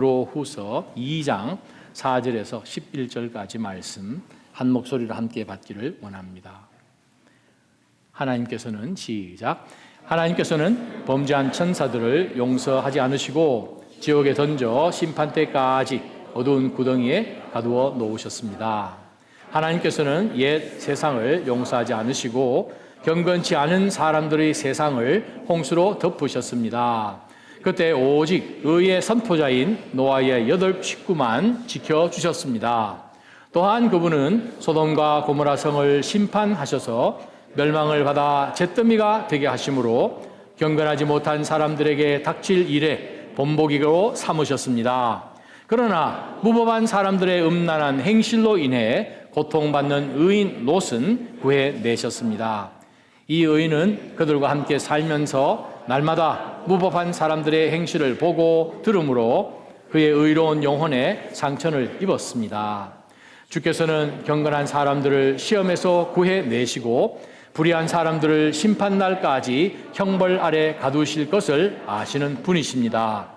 베드로후서 2장 4절에서 11절까지 말씀 한 목소리로 함께 받기를 원합니다. 하나님께서는 시작. 하나님께서는 범죄한 천사들을 용서하지 않으시고 지옥에 던져 심판 때까지 어두운 구덩이에 가두어 놓으셨습니다. 하나님께서는 옛 세상을 용서하지 않으시고 경건치 않은 사람들의 세상을 홍수로 덮으셨습니다. 그때 오직 의의 선포자인 노아의 8 식구만 지켜주셨습니다. 또한 그분은 소돔과 고모라 성을 심판하셔서 멸망을 받아 잿더미가 되게 하심으로 경건하지 못한 사람들에게 닥칠 일에 본보기로 삼으셨습니다. 그러나 무법한 사람들의 음란한 행실로 인해 고통받는 의인 롯은 구해내셨습니다. 이 의인은 그들과 함께 살면서 날마다 무법한 사람들의 행실을 보고 들음으로 그의 의로운 영혼에 상처를 입었습니다. 주께서는 경건한 사람들을 시험에서 구해내시고 불의한 사람들을 심판날까지 형벌 아래 가두실 것을 아시는 분이십니다.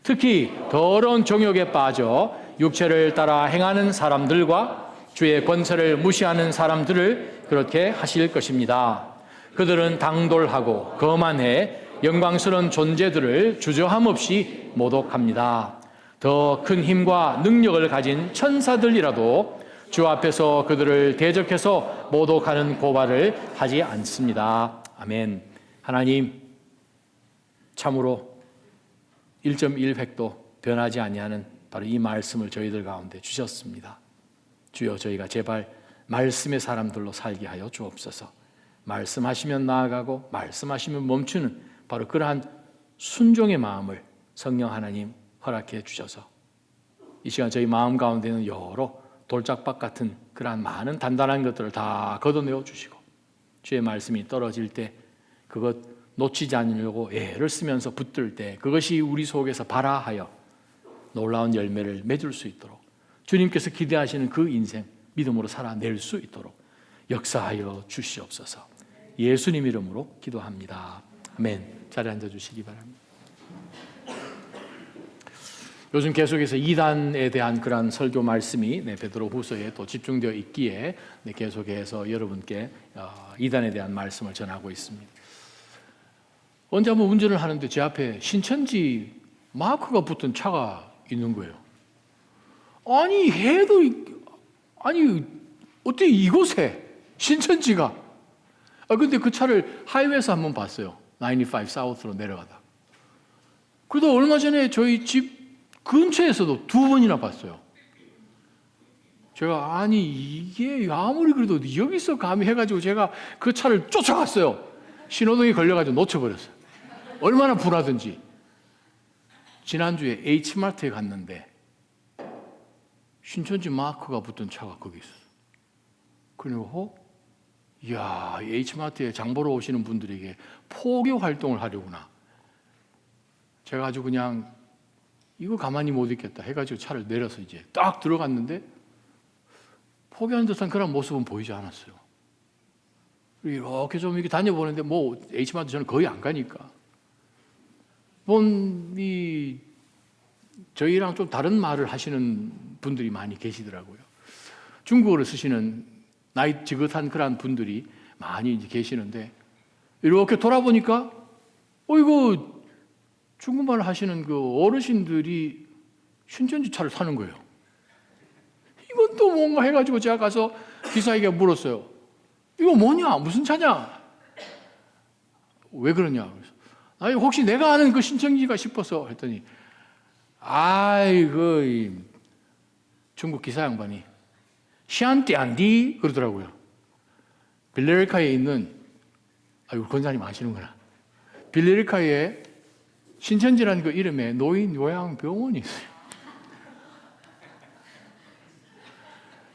특히 더러운 정욕에 빠져 육체를 따라 행하는 사람들과 주의 권세를 무시하는 사람들을 그렇게 하실 것입니다. 그들은 당돌하고 거만해 영광스러운 존재들을 주저함 없이 모독합니다. 더 큰 힘과 능력을 가진 천사들이라도 주 앞에서 그들을 대적해서 모독하는 고발을 하지 않습니다. 아멘. 하나님, 참으로 1.1획도 변하지 아니하는 바로 이 말씀을 저희들 가운데 주셨습니다. 주여, 저희가 제발 말씀의 사람들로 살게 하여 주옵소서. 말씀하시면 나아가고 말씀하시면 멈추는 바로 그러한 순종의 마음을 성령 하나님 허락해 주셔서 이 시간 저희 마음 가운데는 여러 돌짝박 같은 그러한 많은 단단한 것들을 다 걷어내어 주시고 주의 말씀이 떨어질 때 그것 놓치지 않으려고 애를 쓰면서 붙들 때 그것이 우리 속에서 발화하여 놀라운 열매를 맺을 수 있도록 주님께서 기대하시는 그 인생 믿음으로 살아낼 수 있도록 역사하여 주시옵소서. 예수님 이름으로 기도합니다. 아멘. 자리에 앉아주시기 바랍니다. 요즘 계속해서 이단에 대한 그러한 설교 말씀이 베드로후서에 또 집중되어 있기에 계속해서 여러분께 이단에 대한 말씀을 전하고 있습니다. 언제 한번 운전을 하는데 제 앞에 신천지 마크가 붙은 차가 있는 거예요. 아니 어떻게 이곳에 신천지가? 근데 그 차를 하이웨이에서 한번 봤어요. 95 사우스로 내려가다. 그러다 얼마 전에 저희 집 근처에서도 2번이나 봤어요. 제가 이게 아무리 그래도 여기서 감히 해가지고 제가 그 차를 쫓아갔어요. 신호등이 걸려가지고 놓쳐버렸어요. 얼마나 분하든지. 지난주에 H마트에 갔는데 신천지 마크가 붙은 차가 거기 있었어요. 그리고 이야, H마트에 장 보러 오시는 분들에게 포교 활동을 하려구나. 제가 아주 그냥 이거 가만히 못 있겠다 해가지고 차를 내려서 이제 딱 들어갔는데 포기하는 듯한 그런 모습은 보이지 않았어요. 이렇게 좀 이렇게 다녀보는데 H마트 저는 거의 안 가니까 저희랑 좀 다른 말을 하시는 분들이 많이 계시더라고요. 중국어를 쓰시는 나이 지긋한 그런 분들이 많이 이제 계시는데 이렇게 돌아보니까 이거 중국말 하시는 그 어르신들이 신천지 차를 사는 거예요. 이건 또 뭔가 해가지고 제가 가서 기사에게 물었어요. 이거 뭐냐? 무슨 차냐? 왜 그러냐? 그래서 혹시 내가 아는 그 신천지가 싶어서 했더니 중국 기사 양반이 시안띠안디 그러더라고요. 빌레리카에 있는 권사님 아시는구나. 빌레리카에 신천지라는 그 이름에 노인 요양병원이 있어요.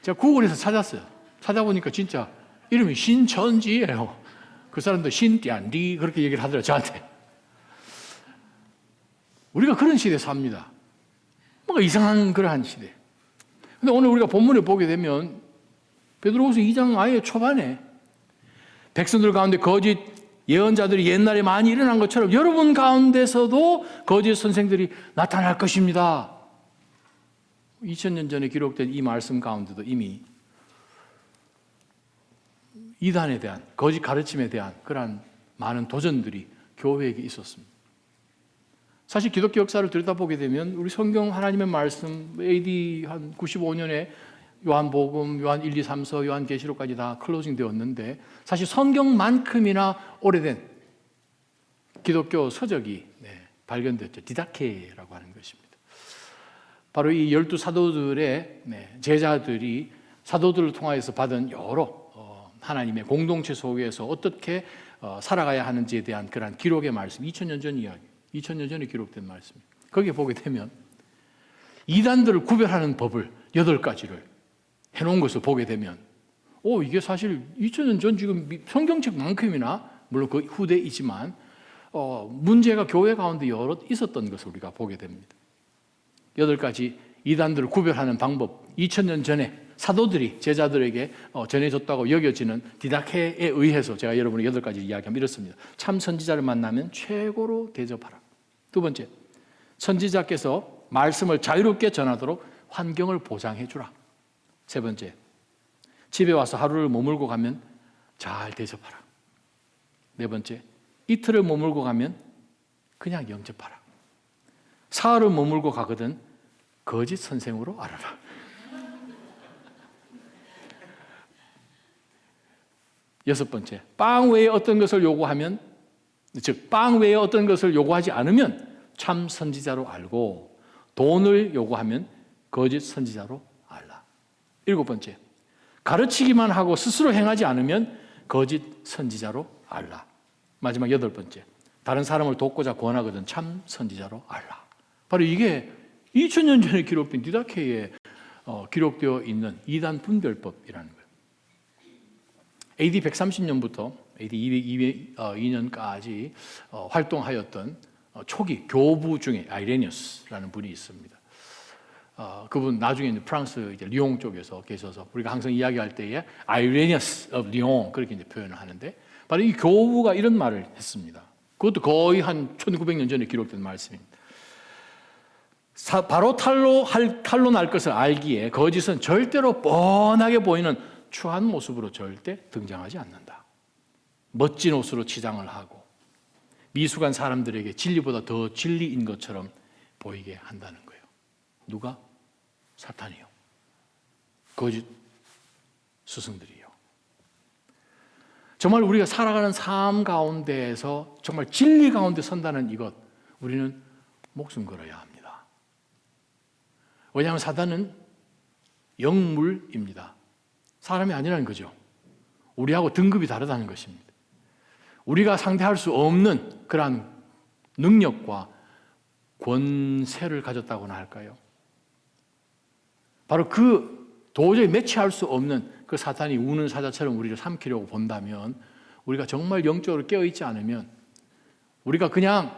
제가 구글에서 찾았어요. 찾아보니까 진짜 이름이 신천지예요. 그 사람도 신띠안디 그렇게 얘기를 하더라고요, 저한테. 우리가 그런 시대에 삽니다. 뭔가 이상한 그러한 시대. 근데 오늘 우리가 본문을 보게 되면 베드로후서 2장 아예 초반에 백성들 가운데 거짓 예언자들이 옛날에 많이 일어난 것처럼 여러분 가운데서도 거짓 선생들이 나타날 것입니다. 2000년 전에 기록된 이 말씀 가운데도 이미 이단에 대한, 거짓 가르침에 대한 그러한 많은 도전들이 교회에게 있었습니다. 사실 기독교 역사를 들여다보게 되면 우리 성경 하나님의 말씀 AD 한 95년에 요한복음, 요한 1, 2, 3서, 요한계시록까지 다 클로징 되었는데 사실 성경만큼이나 오래된 기독교 서적이 발견됐죠. 디다케라고 하는 것입니다. 바로 이 12 사도들의 제자들이 사도들을 통하여서 받은 여러 하나님의 공동체 속에서 어떻게 살아가야 하는지에 대한 그런 기록의 말씀, 2000년 전 이야기, 2000년 전에 기록된 말씀입니다. 거기에 보게 되면 이단들을 구별하는 법을 8가지를 해놓은 것을 보게 되면 이게 사실 2000년 전 지금 성경책만큼이나 물론 그 후대이지만 문제가 교회 가운데 여러 있었던 것을 우리가 보게 됩니다. 8가지 이단들을 구별하는 방법, 2000년 전에 사도들이 제자들에게 전해줬다고 여겨지는 디다케에 의해서 제가 여러분에게 8가지 이야기하면 이렇습니다. 참 선지자를 만나면 최고로 대접하라. 두 번째, 선지자께서 말씀을 자유롭게 전하도록 환경을 보장해 주라. 세 번째, 집에 와서 하루를 머물고 가면 잘 대접하라. 네 번째, 이틀을 머물고 가면 그냥 영접하라. 사흘을 머물고 가거든 거짓 선생으로 알아라. 여섯 번째, 빵 외에 어떤 것을 요구하면, 즉 빵 외에 어떤 것을 요구하지 않으면 참 선지자로 알고 돈을 요구하면 거짓 선지자로 알라. 일곱 번째, 가르치기만 하고 스스로 행하지 않으면 거짓 선지자로 알라. 마지막 8번째, 다른 사람을 돕고자 권하거든 참 선지자로 알라. 바로 이게 2000년 전에 기록된 디다케에 기록되어 있는 이단 분별법이라는 거예요. AD 130년부터 AD 202년까지 활동하였던 초기 교부 중에 아이레니우스라는 분이 있습니다. 그분 나중에 프랑스 이제 리옹 쪽에서 계셔서 우리가 항상 이야기할 때에 아이레니우스 of 리옹 그렇게 이제 표현을 하는데 바로 이 교부가 이런 말을 했습니다. 그것도 거의 한 1900년 전에 기록된 말씀입니다. 바로 칼로 날 것을 알기에 거짓은 절대로 뻔하게 보이는 추한 모습으로 절대 등장하지 않는다. 멋진 옷으로 치장을 하고 미숙한 사람들에게 진리보다 더 진리인 것처럼 보이게 한다는 거예요. 누가? 사탄이요. 거짓 스승들이요. 정말 우리가 살아가는 삶 가운데에서 정말 진리 가운데 선다는 이것 우리는 목숨 걸어야 합니다. 왜냐하면 사탄은 영물입니다. 사람이 아니라는 거죠. 우리하고 등급이 다르다는 것입니다. 우리가 상대할 수 없는 그러한 능력과 권세를 가졌다고나 할까요? 바로 그 도저히 매치할 수 없는 그 사탄이 우는 사자처럼 우리를 삼키려고 본다면 우리가 정말 영적으로 깨어있지 않으면 우리가 그냥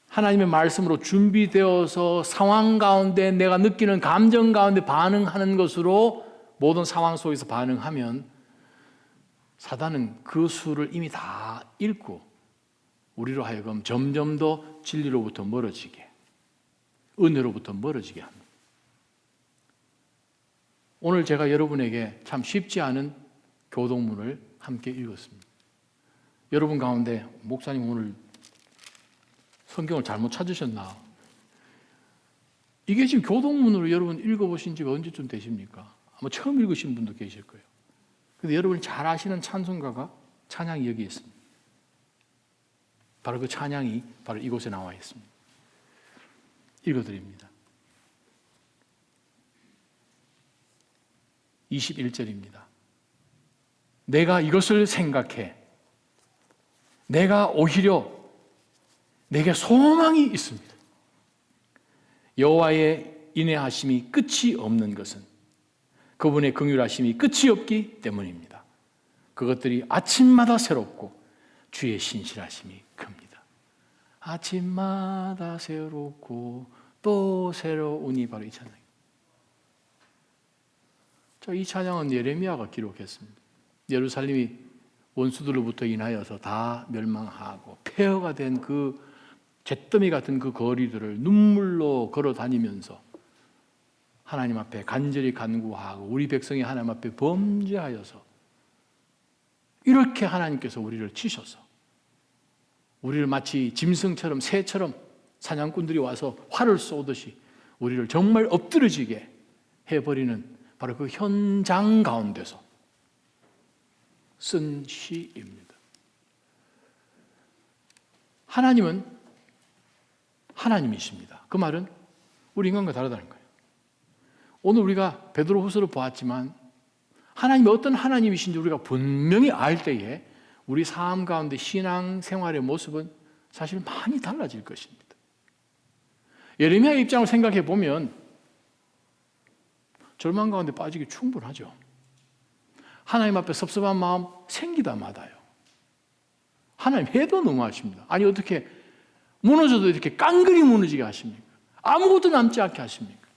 하나님의 말씀으로 준비되어서 상황 가운데 내가 느끼는 감정 가운데 반응하는 것으로 모든 상황 속에서 반응하면 사단은 그 수를 이미 다 읽고 우리로 하여금 점점 더 진리로부터 멀어지게, 은혜로부터 멀어지게 합니다. 오늘 제가 여러분에게 참 쉽지 않은 교동문을 함께 읽었습니다. 여러분 가운데 목사님 오늘 성경을 잘못 찾으셨나? 이게 지금 교동문으로 여러분 읽어보신 지가 언제쯤 되십니까? 아마 처음 읽으신 분도 계실 거예요. 근데 여러분이 잘 아시는 찬송가가 찬양이 여기 있습니다. 바로 그 찬양이 바로 이곳에 나와 있습니다. 읽어드립니다. 21절입니다. 내가 이것을 생각해 내가 오히려 내게 소망이 있습니다. 여호와의 인애하심이 끝이 없는 것은 그분의 긍휼하심이 끝이 없기 때문입니다. 그것들이 아침마다 새롭고 주의 신실하심이 큽니다. 아침마다 새롭고 또 새로우니 바로 이 찬양입니다. 이 찬양은 예레미야가 기록했습니다. 예루살렘이 원수들로부터 인하여서 다 멸망하고 폐허가 된 그 잿더미 같은 그 거리들을 눈물로 걸어 다니면서 하나님 앞에 간절히 간구하고 우리 백성이 하나님 앞에 범죄하여서 이렇게 하나님께서 우리를 치셔서 우리를 마치 짐승처럼 새처럼 사냥꾼들이 와서 활을 쏘듯이 우리를 정말 엎드러지게 해버리는 바로 그 현장 가운데서 쓴 시입니다. 하나님은 하나님이십니다. 그 말은 우리 인간과 다르다는 거예요. 오늘 우리가 베드로후서를 보았지만 하나님이 어떤 하나님이신지 우리가 분명히 알 때에 우리 삶 가운데 신앙생활의 모습은 사실 많이 달라질 것입니다. 예레미야의 입장을 생각해 보면 절망 가운데 빠지기 충분하죠. 하나님 앞에 섭섭한 마음 생기다 마다요. 하나님 해도 너무하십니다. 아니 어떻게 무너져도 이렇게 깡그리 무너지게 하십니까? 아무것도 남지 않게 하십니까?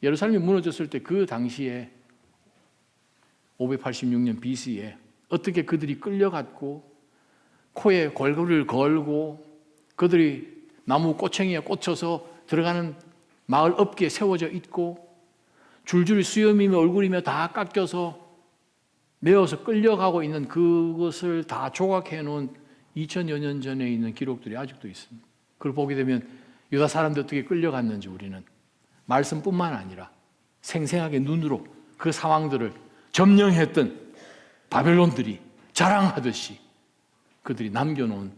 예루살렘이 무너졌을 때 그 당시에 586년 BC에 어떻게 그들이 끌려갔고 코에 골고루를 걸고 그들이 나무 꼬챙이에 꽂혀서 들어가는 마을 업기에 세워져 있고 줄줄이 수염이며 얼굴이며 다 깎여서 메어서 끌려가고 있는 그것을 다 조각해 놓은 2000여 년 전에 있는 기록들이 아직도 있습니다. 그걸 보게 되면 유다 사람들이 어떻게 끌려갔는지 우리는 말씀뿐만 아니라 생생하게 눈으로 그 상황들을 점령했던 바벨론들이 자랑하듯이 그들이 남겨놓은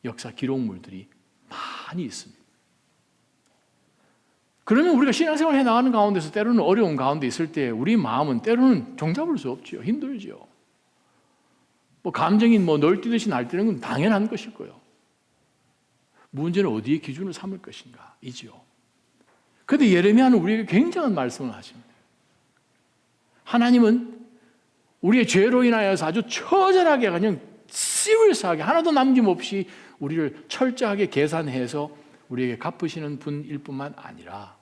역사 기록물들이 많이 있습니다. 그러면 우리가 신앙생활 해나가는 가운데서 때로는 어려운 가운데 있을 때 우리 마음은 때로는 종잡을 수 없지요. 힘들지요. 감정이 널뛰듯이 날뛰는 건 당연한 것일 거예요. 문제는 어디에 기준을 삼을 것인가 이지요. 그런데 예레미야는 우리에게 굉장한 말씀을 하십니다. 하나님은 우리의 죄로 인하여서 아주 처절하게 그냥 시리어스하게 하나도 남김없이 우리를 철저하게 계산해서 우리에게 갚으시는 분일 뿐만 아니라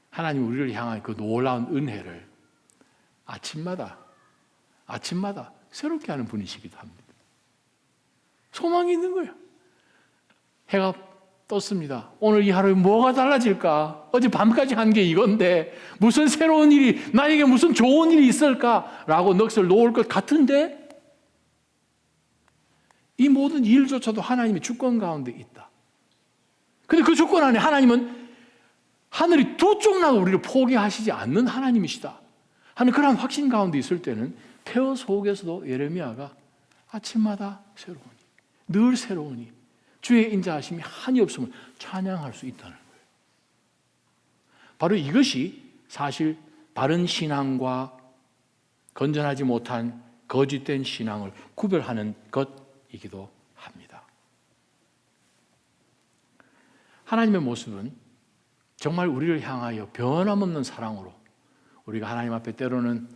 하나님 우리를 향한 그 놀라운 은혜를 아침마다 새롭게 하는 분이시기도 합니다. 소망이 있는 거예요. 해가 떴습니다. 오늘 이 하루에 뭐가 달라질까? 어제 밤까지 한 게 이건데 무슨 새로운 일이 나에게 무슨 좋은 일이 있을까라고 넋을 놓을 것 같은데 이 모든 일조차도 하나님의 주권 가운데 있다. 그런데 그 주권 안에 하나님은 하늘이 두 쪽 나도 우리를 포기하시지 않는 하나님이시다 하는 그런 확신 가운데 있을 때는 폐허 속에서도 예레미야가 아침마다 새로우니 늘 새로우니 주의 인자하심이 한이 없음을 찬양할 수 있다는 거예요. 바로 이것이 사실 바른 신앙과 건전하지 못한 거짓된 신앙을 구별하는 것이기도 합니다. 하나님의 모습은 정말 우리를 향하여 변함없는 사랑으로 우리가 하나님 앞에 때로는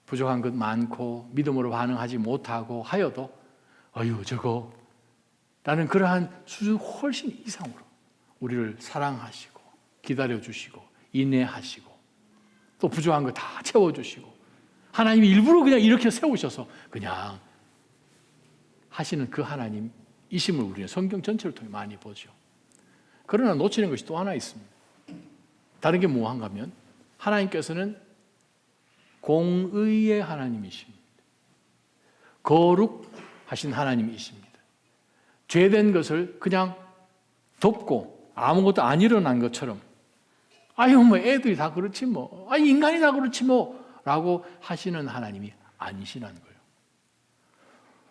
부족한 것 많고 믿음으로 반응하지 못하고 하여도 저거 라는 그러한 수준 훨씬 이상으로 우리를 사랑하시고 기다려주시고 인내하시고 또 부족한 거 다 채워주시고 하나님이 일부러 그냥 이렇게 세우셔서 그냥 하시는 그 하나님이심을 우리는 성경 전체를 통해 많이 보죠. 그러나 놓치는 것이 또 하나 있습니다. 다른 게 뭐한가 하면 하나님께서는 공의의 하나님이십니다. 거룩하신 하나님이십니다. 죄된 것을 그냥 덮고 아무것도 안 일어난 것처럼 애들이 다 그렇지 인간이 다 그렇지 라고 하시는 하나님이 아니시라는 거예요.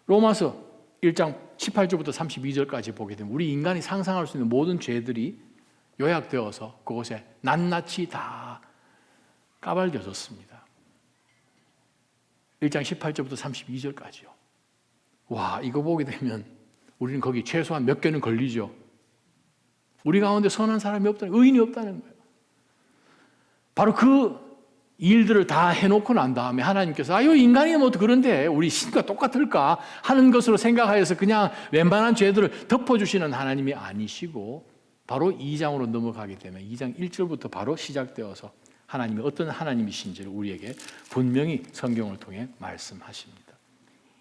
로마서 1장 18절부터 32절까지 보게 되면 우리 인간이 상상할 수 있는 모든 죄들이 요약되어서 그곳에 낱낱이 다 까발려졌습니다. 1장 18절부터 32절까지요. 이거 보게 되면 우리는 거기 최소한 몇 개는 걸리죠. 우리 가운데 선한 사람이 없다는, 의인이 없다는 거예요. 바로 그 일들을 다 해놓고 난 다음에 하나님께서 인간이 그런데 우리 신과 똑같을까 하는 것으로 생각하여서 그냥 웬만한 죄들을 덮어주시는 하나님이 아니시고 바로 2장으로 넘어가게 되면 2장 1절부터 바로 시작되어서 하나님이 어떤 하나님이신지를 우리에게 분명히 성경을 통해 말씀하십니다.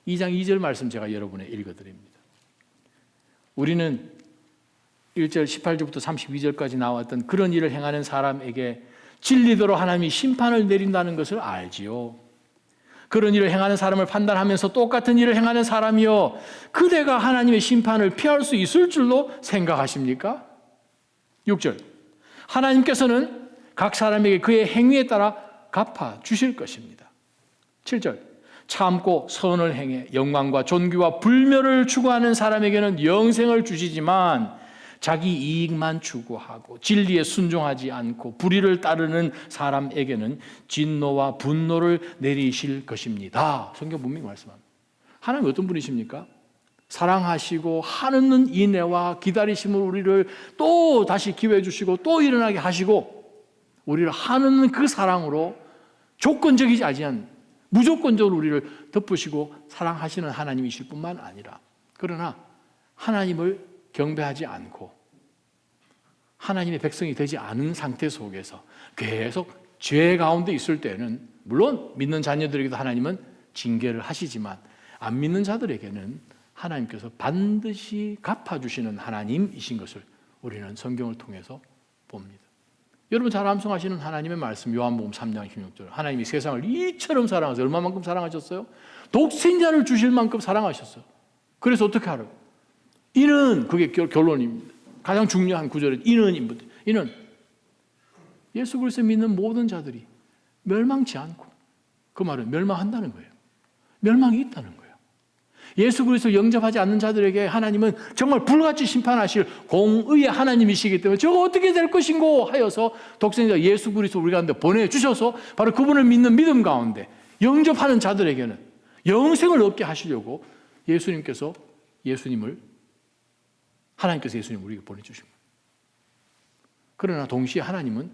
2장 2절 말씀 제가 여러분에 읽어드립니다. 우리는 1절 18절부터 32절까지 나왔던 그런 일을 행하는 사람에게 진리대로 하나님이 심판을 내린다는 것을 알지요. 그런 일을 행하는 사람을 판단하면서 똑같은 일을 행하는 사람이요, 그대가 하나님의 심판을 피할 수 있을 줄로 생각하십니까? 6절, 하나님께서는 각 사람에게 그의 행위에 따라 갚아 주실 것입니다. 7절, 참고 선을 행해 영광과 존귀와 불멸을 추구하는 사람에게는 영생을 주시지만 자기 이익만 추구하고 진리에 순종하지 않고 불의를 따르는 사람에게는 진노와 분노를 내리실 것입니다. 성경 분명히 말씀합니다. 하나님 어떤 분이십니까? 사랑하시고 하는 인애와 기다리심으로 우리를 또 다시 기회 주시고 또 일어나게 하시고 우리를 하는 그 사랑으로 조건적이지 않은 무조건적으로 우리를 덮으시고 사랑하시는 하나님이실 뿐만 아니라, 그러나 하나님을 경배하지 않고 하나님의 백성이 되지 않은 상태 속에서 계속 죄 가운데 있을 때는 물론 믿는 자녀들에게도 하나님은 징계를 하시지만 안 믿는 자들에게는 하나님께서 반드시 갚아주시는 하나님이신 것을 우리는 성경을 통해서 봅니다. 여러분 잘 암송하시는 하나님의 말씀, 요한복음 3장 16절, 하나님이 세상을 이처럼 사랑하셔서 얼마만큼 사랑하셨어요? 독생자를 주실 만큼 사랑하셨어요. 그래서 어떻게 하라고? 이는, 그게 결론입니다. 가장 중요한 구절은 이는입니다. 이는 예수 그리스도 믿는 모든 자들이 멸망치 않고, 그 말은 멸망한다는 거예요. 멸망이 있다는 거예요. 예수 그리스도 영접하지 않는 자들에게 하나님은 정말 불같이 심판하실 공의의 하나님이시기 때문에 저거 어떻게 될 것인고 하여서 독생자 예수 그리스도 우리 가운데 보내주셔서 바로 그분을 믿는 믿음 가운데 영접하는 자들에게는 영생을 얻게 하시려고 하나님께서 예수님을 우리에게 보내주십니다. 그러나 동시에 하나님은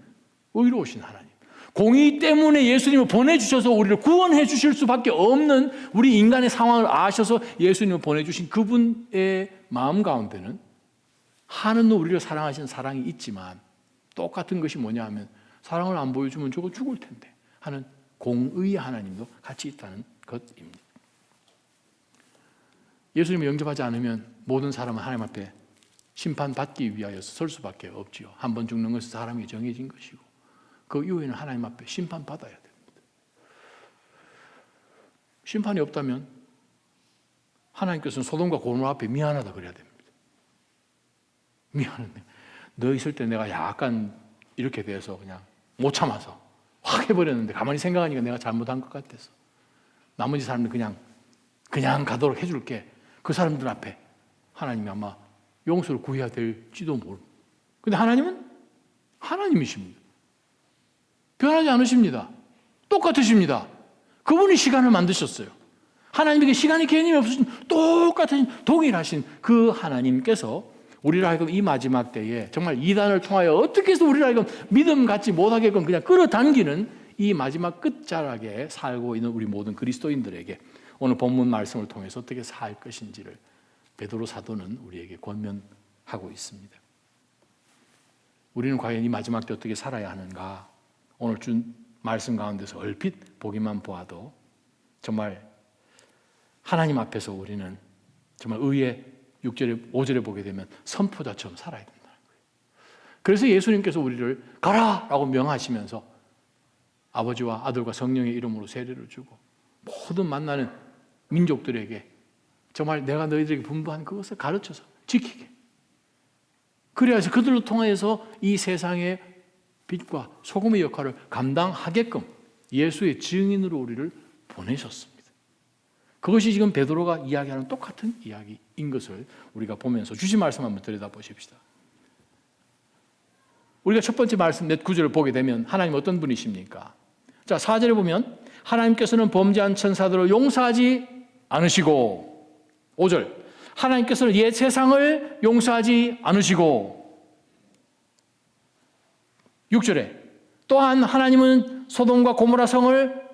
의로우신 하나님, 공의 때문에 예수님을 보내주셔서 우리를 구원해 주실 수밖에 없는 우리 인간의 상황을 아셔서 예수님을 보내주신 그분의 마음 가운데는 하는 우리를 사랑하시는 사랑이 있지만 똑같은 것이 뭐냐 하면 사랑을 안 보여주면 저거 죽을 텐데 하는 공의의 하나님도 같이 있다는 것입니다. 예수님을 영접하지 않으면 모든 사람은 하나님 앞에 심판받기 위하여서 설 수밖에 없지요. 한 번 죽는 것은 사람이 정해진 것이고 그 이후에는 하나님 앞에 심판받아야 됩니다. 심판이 없다면 하나님께서는 소돔과 고모라 앞에 미안하다 그래야 됩니다. 미안한데 너 있을 때 내가 약간 이렇게 돼서 그냥 못 참아서 확 해버렸는데 가만히 생각하니까 내가 잘못한 것 같아서 나머지 사람들 그냥 가도록 해줄게. 그 사람들 앞에 하나님이 아마 용서를 구해야 될지도 모르고. 근데 하나님은 하나님이십니다. 변하지 않으십니다. 똑같으십니다. 그분이 시간을 만드셨어요. 하나님에게 시간이 개념이 없으신 똑같은 동일하신 그 하나님께서 우리를 하여금 이 마지막 때에 정말 이단을 통하여 어떻게 해서 우리를 하여금 믿음 갖지 못하게끔 그냥 끌어당기는 이 마지막 끝자락에 살고 있는 우리 모든 그리스도인들에게 오늘 본문 말씀을 통해서 어떻게 살 것인지를 베드로 사도는 우리에게 권면하고 있습니다. 우리는 과연 이 마지막 때 어떻게 살아야 하는가? 오늘 준 말씀 가운데서 얼핏 보기만 보아도 정말 하나님 앞에서 우리는 정말 의의 6절에 5절에 보게 되면 선포자처럼 살아야 된다는 거예요. 그래서 예수님께서 우리를 가라라고 명하시면서 아버지와 아들과 성령의 이름으로 세례를 주고 모든 만나는 민족들에게 정말 내가 너희들에게 분부한 그것을 가르쳐서 지키게. 그래야지 그들로 통하여서 이 세상의 빛과 소금의 역할을 감당하게끔 예수의 증인으로 우리를 보내셨습니다. 그것이 지금 베드로가 이야기하는 똑같은 이야기인 것을 우리가 보면서 주신 말씀 한번 들여다보십시다. 우리가 첫 번째 말씀 몇 구절을 보게 되면 하나님 어떤 분이십니까? 자, 4절에 보면 하나님께서는 범죄한 천사들을 용서하지 않으시고, 5절 하나님께서는 옛 세상을 용서하지 않으시고, 6절에 또한 하나님은 소돔과 고모라 성을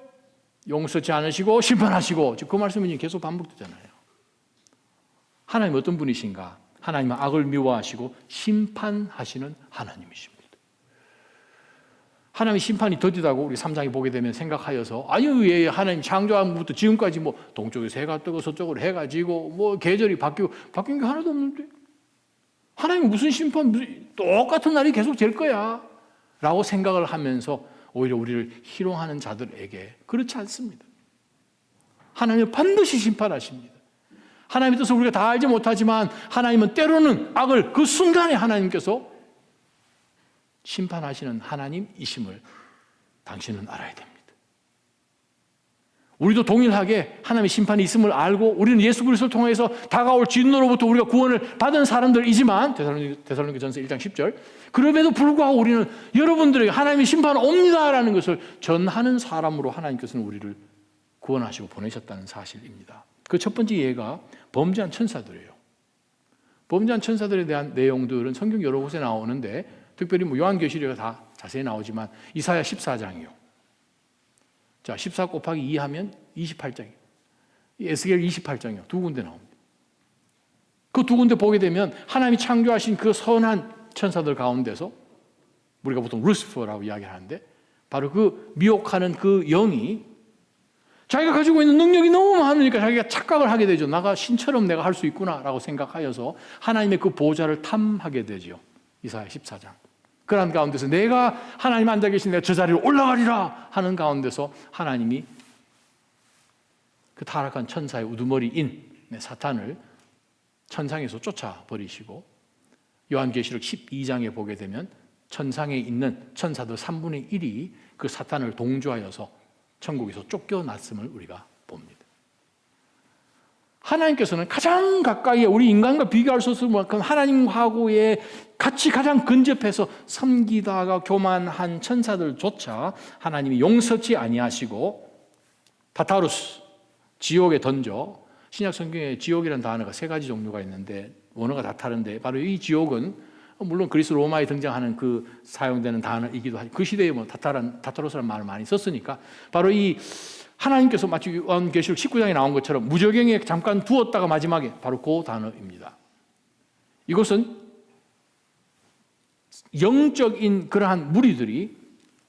용서치 않으시고 심판하시고, 그 말씀이 계속 반복되잖아요. 하나님 어떤 분이신가? 하나님은 악을 미워하시고 심판하시는 하나님이십니다. 하나님의 심판이 더디다고 우리 3장에 보게 되면 생각하여서 아유, 예, 하나님 창조한부터 지금까지 뭐 동쪽에서 해가 뜨고 서쪽으로 해가 지고 뭐 계절이 바뀐 게 하나도 없는데 하나님 무슨 심판, 똑같은 날이 계속 될 거야 라고 생각을 하면서 오히려 우리를 희롱하는 자들에게 그렇지 않습니다. 하나님은 반드시 심판하십니다. 하나님의 뜻을 우리가 다 알지 못하지만 하나님은 때로는 악을 그 순간에 하나님께서 심판하시는 하나님이심을 당신은 알아야 됩니다. 우리도 동일하게 하나님의 심판이 있음을 알고 우리는 예수 그리스도를 통해서 다가올 진노로부터 우리가 구원을 받은 사람들이지만 데살로니가전서 1장 10절 그럼에도 불구하고 우리는 여러분들에게 하나님의 심판 옵니다라는 것을 전하는 사람으로 하나님께서는 우리를 구원하시고 보내셨다는 사실입니다. 그 첫 번째 예가 범죄한 천사들이에요. 범죄한 천사들에 대한 내용들은 성경 여러 곳에 나오는데 특별히 요한계시록에 다 자세히 나오지만 이사야 14장이요. 자, 14 곱하기 2 하면 28장이에요. 에스겔 28장이요. 두 군데 나옵니다. 그 두 군데 보게 되면 하나님이 창조하신 그 선한 천사들 가운데서 우리가 보통 루시퍼라고 이야기하는데 바로 그 미혹하는 그 영이 자기가 가지고 있는 능력이 너무 많으니까 자기가 착각을 하게 되죠. 나가 신처럼 내가 할 수 있구나라고 생각하여서 하나님의 그 보좌를 탐하게 되죠. 이사야 14장. 그런 가운데서 내가 하나님 앉아 계신 내가 저 자리로 올라가리라 하는 가운데서 하나님이 그 타락한 천사의 우두머리인 사탄을 천상에서 쫓아버리시고 요한계시록 12장에 보게 되면 천상에 있는 천사들 3분의 1이 그 사탄을 동조하여서 천국에서 쫓겨났음을 우리가 봅니다. 하나님께서는 가장 가까이에 우리 인간과 비교할 수 없을 만큼 하나님하고의 같이 가장 근접해서 섬기다가 교만한 천사들조차 하나님이 용서치 아니하시고 타타루스, 지옥에 던져 신약 성경에 지옥이라는 단어가 세 가지 종류가 있는데 원어가 다 다른데 바로 이 지옥은 물론 그리스 로마에 등장하는 그 사용되는 단어이기도 하죠. 그 시대에 타타루스라는 말을 많이 썼으니까 바로 이 하나님께서 마치 요한계시록 19장에 나온 것처럼 무저갱에 잠깐 두었다가 마지막에 바로 그 단어입니다. 이것은 영적인 그러한 무리들이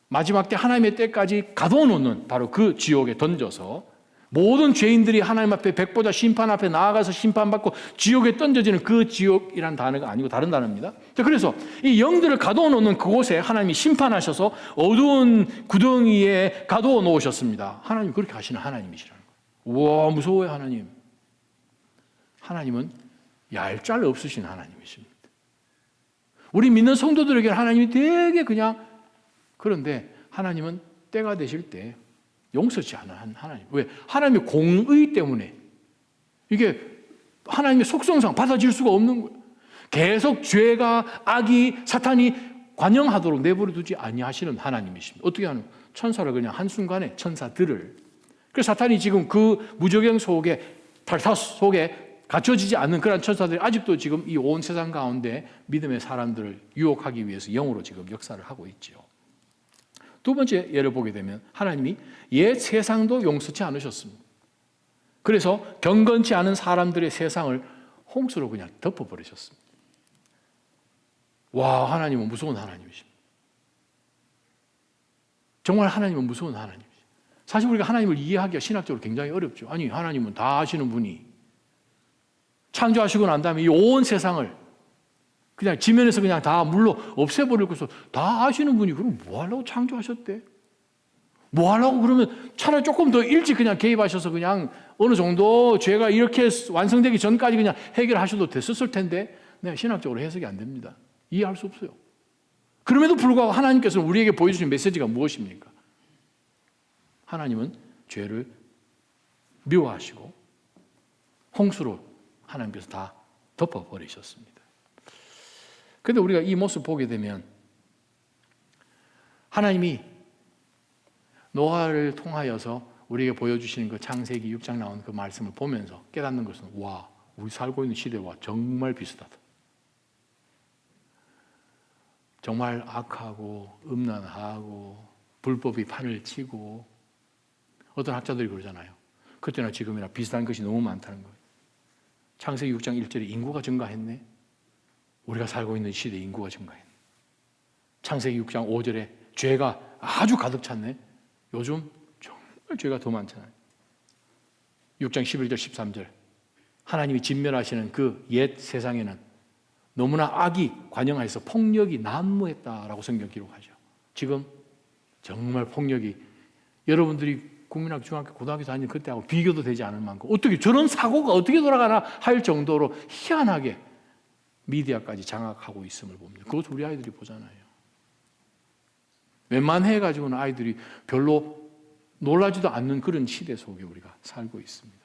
마지막 때 하나님의 때까지 가둬놓는 바로 그 지옥에 던져서 모든 죄인들이 하나님 앞에 백보자 심판 앞에 나아가서 심판받고 지옥에 던져지는 그 지옥이라는 단어가 아니고 다른 단어입니다. 그래서 이 영들을 가둬놓는 그곳에 하나님이 심판하셔서 어두운 구덩이에 가두어 놓으셨습니다. 하나님 그렇게 하시는 하나님이시라는 거예요. 우와 무서워요 하나님. 하나님은 얄짤 없으신 하나님이십니다. 우리 믿는 성도들에게는 하나님이 되게 그냥 그런데 하나님은 때가 되실 때 용서치 않은 하나님. 왜? 하나님의 공의 때문에 이게 하나님의 속성상 받아질 수가 없는 거예요. 계속 죄가 악이 사탄이 관영하도록 내버려 두지 아니하시는 하나님이십니다. 어떻게 하는? 천사를 그냥 한순간에 천사들을. 그래서 사탄이 지금 그 무저갱 속에 탈타스 속에 갖춰지지 않는 그런 천사들이 아직도 지금 이 온 세상 가운데 믿음의 사람들을 유혹하기 위해서 영으로 지금 역사를 하고 있죠. 두 번째 예를 보게 되면 하나님이 옛 세상도 용서치 않으셨습니다. 그래서 경건치 않은 사람들의 세상을 홍수로 그냥 덮어버리셨습니다. 와, 하나님은 무서운 하나님이십니다. 정말 하나님은 무서운 하나님이십니다. 사실 우리가 하나님을 이해하기가 신학적으로 굉장히 어렵죠. 아니, 하나님은 다 아시는 분이 창조하시고 난 다음에 이 온 세상을 그냥 지면에서 그냥 다 물로 없애버리고 해서 다 아시는 분이 그럼 뭐 하려고 창조하셨대? 뭐 하려고 그러면 차라리 조금 더 일찍 그냥 개입하셔서 그냥 어느 정도 죄가 이렇게 완성되기 전까지 그냥 해결하셔도 됐었을 텐데 네, 신학적으로 해석이 안 됩니다. 이해할 수 없어요. 그럼에도 불구하고 하나님께서는 우리에게 보여주신 메시지가 무엇입니까? 하나님은 죄를 미워하시고 홍수로 하나님께서 다 덮어버리셨습니다. 그런데 우리가 이 모습 보게 되면 하나님이 노아를 통하여서 우리에게 보여주시는 그 창세기 6장 나온 그 말씀을 보면서 깨닫는 것은 와, 우리 살고 있는 시대와 정말 비슷하다. 정말 악하고 음란하고 불법이 판을 치고 어떤 학자들이 그러잖아요. 그때나 지금이나 비슷한 것이 너무 많다는 거예요. 창세기 6장 1절에 인구가 증가했네. 우리가 살고 있는 시대에 인구가 증가했네. 창세기 6장 5절에 죄가 아주 가득 찼네. 요즘 정말 죄가 더 많잖아요. 6장 11절 13절 하나님이 진멸하시는 그 옛 세상에는 너무나 악이 관영하여서 폭력이 난무했다라고 성경 기록하죠. 지금 정말 폭력이 여러분들이 국민학교, 중학교, 고등학교 다니는 그때하고 비교도 되지 않을 만큼 어떻게 저런 사고가 어떻게 돌아가나 할 정도로 희한하게 미디어까지 장악하고 있음을 봅니다. 그것도 우리 아이들이 보잖아요. 웬만해가지고는 아이들이 별로 놀라지도 않는 그런 시대 속에 우리가 살고 있습니다.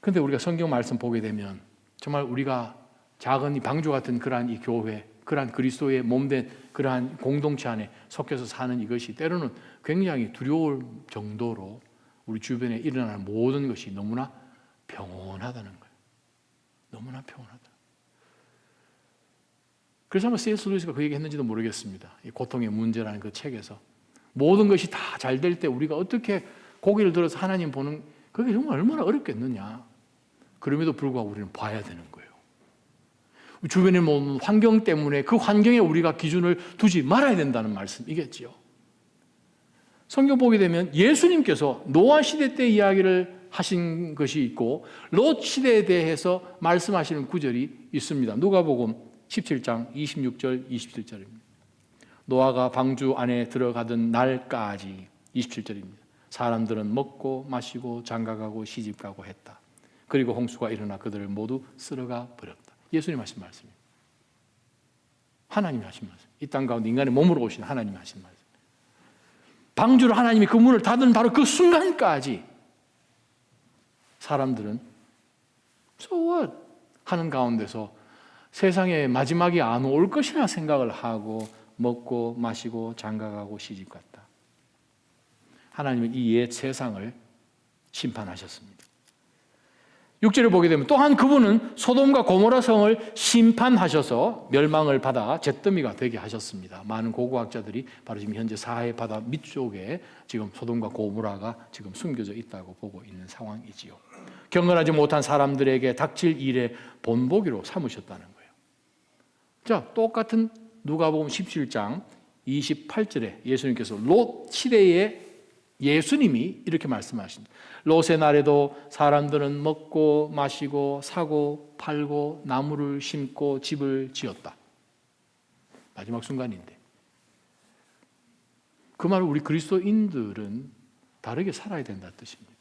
그런데 우리가 성경 말씀 보게 되면 정말 우리가 작은 이 방주 같은 그러한 이 교회, 그러한 그리스도의 몸된 그러한 공동체 안에 속해서 사는 이것이 때로는 굉장히 두려울 정도로 우리 주변에 일어나는 모든 것이 너무나 평온하다는 거예요. 너무나 평온하다. 그래서 아마 C.S. 루이스가 그 얘기 했는지도 모르겠습니다. 이 고통의 문제라는 그 책에서 모든 것이 다 잘 될 때 우리가 어떻게 고개를 들어서 하나님 보는 그게 정말 얼마나 어렵겠느냐. 그럼에도 불구하고 우리는 봐야 되는 거예요. 주변에 모든 환경 때문에 그 환경에 우리가 기준을 두지 말아야 된다는 말씀이겠지요. 성경 보게 되면 예수님께서 노아 시대 때 이야기를 하신 것이 있고 롯 시대에 대해서 말씀하시는 구절이 있습니다. 누가복음 17장 26절 27절입니다. 노아가 방주 안에 들어가던 날까지 27절입니다. 사람들은 먹고 마시고 장가가고 시집가고 했다. 그리고 홍수가 일어나 그들을 모두 쓸어가 버렸다. 예수님 하신 말씀입니다. 하나님이 하신 말씀. 이 땅 가운데 인간의 몸으로 오신 하나님이 하신 말씀. 방주를 하나님이 그 문을 닫은 바로 그 순간까지 사람들은 so what? 하는 가운데서 세상에 마지막이 안 올 것이라 생각을 하고 먹고 마시고 장가가고 시집갔다. 하나님은 이 옛 세상을 심판하셨습니다. 6절을 보게 되면 또한 그분은 소돔과 고모라 성을 심판하셔서 멸망을 받아 잿더미가 되게 하셨습니다. 많은 고고학자들이 바로 지금 현재 사해 바다 밑쪽에 지금 소돔과 고모라가 지금 숨겨져 있다고 보고 있는 상황이지요. 경건하지 못한 사람들에게 닥칠 일에 본보기로 삼으셨다는 거예요. 자, 똑같은 누가복음 17장 28절에 예수님께서 롯 시대에 예수님이 이렇게 말씀하십니다. 롯의 날에도 사람들은 먹고 마시고 사고 팔고 나무를 심고 집을 지었다. 마지막 순간인데 그 말은 우리 그리스도인들은 다르게 살아야 된다는 뜻입니다.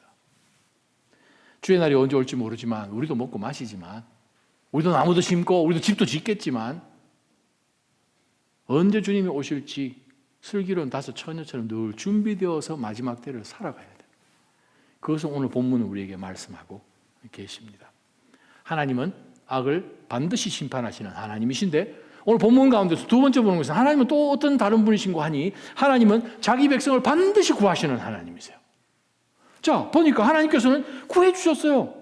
주의 날이 언제 올지 모르지만 우리도 먹고 마시지만 우리도 나무도 심고 우리도 집도 짓겠지만 언제 주님이 오실지 슬기로운 다섯 처녀처럼 늘 준비되어서 마지막 때를 살아가야 돼요. 그것을 오늘 본문은 우리에게 말씀하고 계십니다. 하나님은 악을 반드시 심판하시는 하나님이신데 오늘 본문 가운데서 두 번째 보는 것은 하나님은 또 어떤 다른 분이신 거 하니 하나님은 자기 백성을 반드시 구하시는 하나님이세요. 자, 보니까 하나님께서는 구해 주셨어요.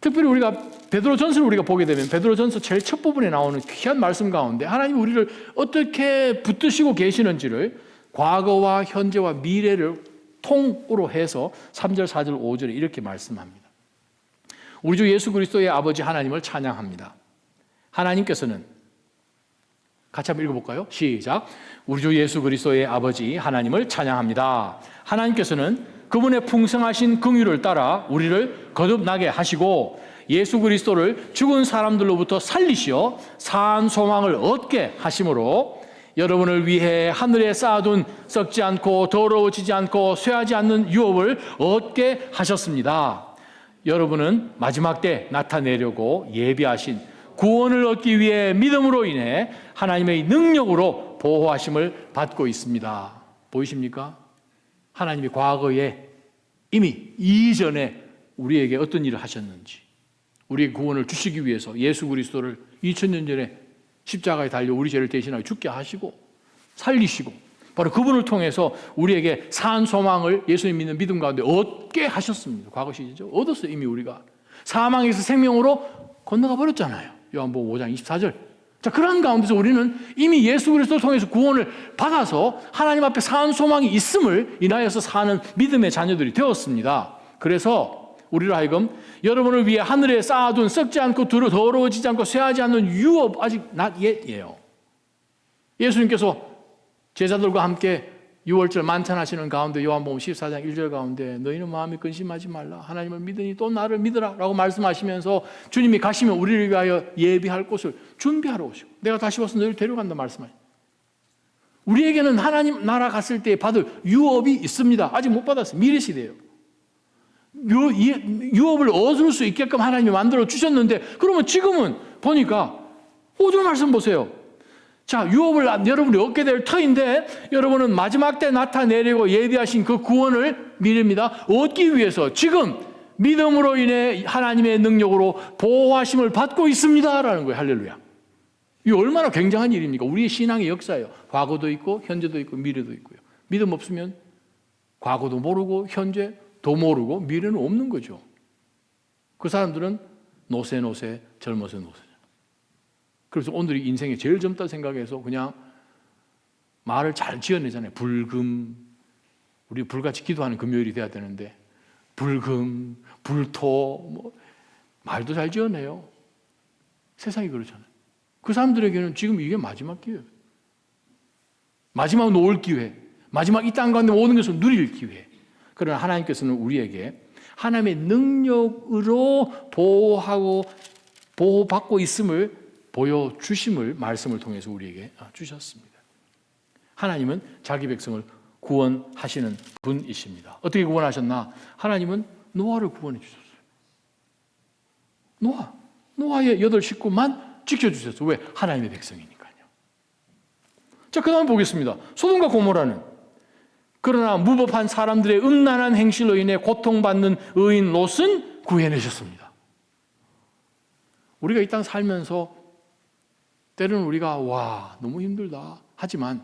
특별히 우리가 베드로전서를 우리가 보게 되면 베드로전서 제일 첫 부분에 나오는 귀한 말씀 가운데 하나님이 우리를 어떻게 붙드시고 계시는지를 과거와 현재와 미래를 통으로 해서 3절, 4절, 5절에 이렇게 말씀합니다. 우리 주 예수 그리스도의 아버지 하나님을 찬양합니다. 하나님께서는 같이 한번 읽어볼까요? 시작. 우리 주 예수 그리스도의 아버지 하나님을 찬양합니다. 하나님께서는 그분의 풍성하신 긍휼을 따라 우리를 거듭나게 하시고 예수 그리스도를 죽은 사람들로부터 살리시어 산 소망을 얻게 하심으로 여러분을 위해 하늘에 쌓아둔 썩지 않고 더러워지지 않고 쇠하지 않는 유업을 얻게 하셨습니다. 여러분은 마지막 때 나타내려고 예비하신 구원을 얻기 위해 믿음으로 인해 하나님의 능력으로 보호하심을 받고 있습니다. 보이십니까? 하나님이 과거에 이미 이전에 우리에게 어떤 일을 하셨는지 우리의 구원을 주시기 위해서 예수 그리스도를 2000년 전에 십자가에 달려 우리 죄를 대신하여 죽게 하시고 살리시고 바로 그분을 통해서 우리에게 산 소망을 예수님 믿는 믿음 가운데 얻게 하셨습니다. 과거 시제죠. 얻었어요. 이미 우리가 사망에서 생명으로 건너가 버렸잖아요. 요한복음 5장 24절. 자, 그런 가운데서 우리는 이미 예수 그리스도를 통해서 구원을 받아서 하나님 앞에 산 소망이 있음을 인하여서 사는 믿음의 자녀들이 되었습니다. 그래서 우리로 하여금 여러분을 위해 하늘에 쌓아둔 썩지 않고 더러워지지 않고 쇠하지 않는 유업 아직 not yet이에요. 예수님께서 제자들과 함께 6월절 만찬하시는 가운데 요한복음 14장 1절 가운데 너희는 마음에 근심하지 말라 하나님을 믿으니 또 나를 믿으라 라고 말씀하시면서 주님이 가시면 우리를 위하여 예비할 곳을 준비하러 오시고 내가 다시 와서 너희를 데려간다 말씀하십니다. 우리에게는 하나님 나라 갔을 때 받을 유업이 있습니다. 아직 못 받았어요. 미래 시대예요. 유업을 얻을 수 있게끔 하나님이 만들어 주셨는데, 그러면 지금은 보니까 오늘 말씀 보세요. 자, 유업을 여러분이 얻게 될 터인데, 여러분은 마지막 때 나타내려고 예비하신 그 구원을 미래입니다. 얻기 위해서 지금 믿음으로 인해 하나님의 능력으로 보호하심을 받고 있습니다라는 거예요. 할렐루야. 이게 얼마나 굉장한 일입니까? 우리의 신앙의 역사예요. 과거도 있고 현재도 있고 미래도 있고요. 믿음 없으면 과거도 모르고 현재도 모르고 미래는 없는 거죠. 그 사람들은 노세 젊어서 노세. 그래서 오늘이 인생이 제일 젊다 생각해서 그냥 말을 잘 지어내잖아요. 불금, 우리 불같이 기도하는 금요일이 돼야 되는데 불금, 불토, 말도 잘 지어내요. 세상이 그렇잖아요. 그 사람들에게는 지금 이게 마지막 기회예요. 마지막 놓을 기회, 마지막 이 땅 가운데 모든 것을 누릴 기회. 그러나 하나님께서는 우리에게 하나님의 능력으로 보호받고 있음을 보여주심을 말씀을 통해서 우리에게 주셨습니다. 하나님은 자기 백성을 구원하시는 분이십니다. 어떻게 구원하셨나? 하나님은 노아를 구원해 주셨어요. 노아의 8 식구만 지켜주셨어요. 왜? 하나님의 백성이니까요. 자, 그 다음 보겠습니다. 소돔과 고모라는, 그러나 무법한 사람들의 음란한 행실로 인해 고통받는 의인 롯은 구해내셨습니다. 우리가 이 땅 살면서 때로는 우리가 너무 힘들다 하지만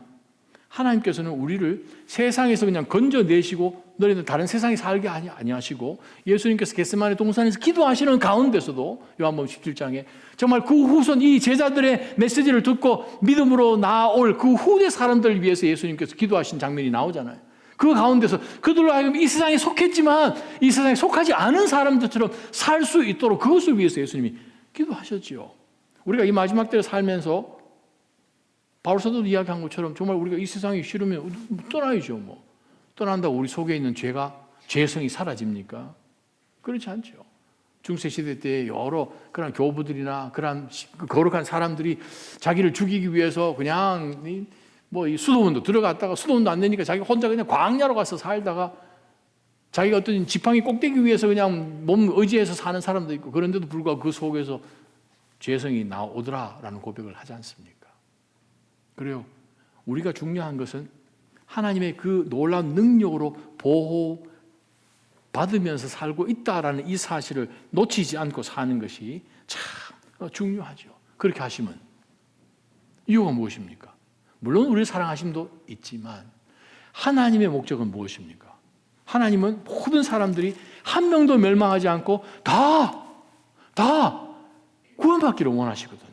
하나님께서는 우리를 세상에서 그냥 건져내시고 너희는 다른 세상에 살게 아니하시고, 예수님께서 겟세마네 동산에서 기도하시는 가운데서도 요한복음 17장에 정말 그 후손 이 제자들의 메시지를 듣고 믿음으로 나아올 그 후대 사람들을 위해서 예수님께서 기도하신 장면이 나오잖아요. 그 가운데서 그들로 하여금 이 세상에 속했지만 이 세상에 속하지 않은 사람들처럼 살 수 있도록 그것을 위해서 예수님이 기도하셨지요. 우리가 이 마지막 때를 살면서 바울 사도도 이야기한 것처럼 정말 우리가 이 세상이 싫으면 떠나야죠. 떠난다고 우리 속에 있는 죄성이 사라집니까? 그렇지 않죠. 중세시대 때 여러 그런 교부들이나 그런 거룩한 사람들이 자기를 죽이기 위해서 그냥 이 수도원도 들어갔다가 수도원도 안 되니까 자기 혼자 그냥 광야로 가서 살다가 자기가 어떤 지팡이 꼭대기 위해서 그냥 몸 의지해서 사는 사람도 있고, 그런데도 불구하고 그 속에서 죄성이 나오더라라는 고백을 하지 않습니까? 그래요. 우리가 중요한 것은 하나님의 그 놀라운 능력으로 보호받으면서 살고 있다라는 이 사실을 놓치지 않고 사는 것이 참 중요하죠. 그렇게 하시면 이유가 무엇입니까? 물론 우리를 사랑하심도 있지만 하나님의 목적은 무엇입니까? 하나님은 모든 사람들이 한 명도 멸망하지 않고 다 구원받기를 원하시거든요.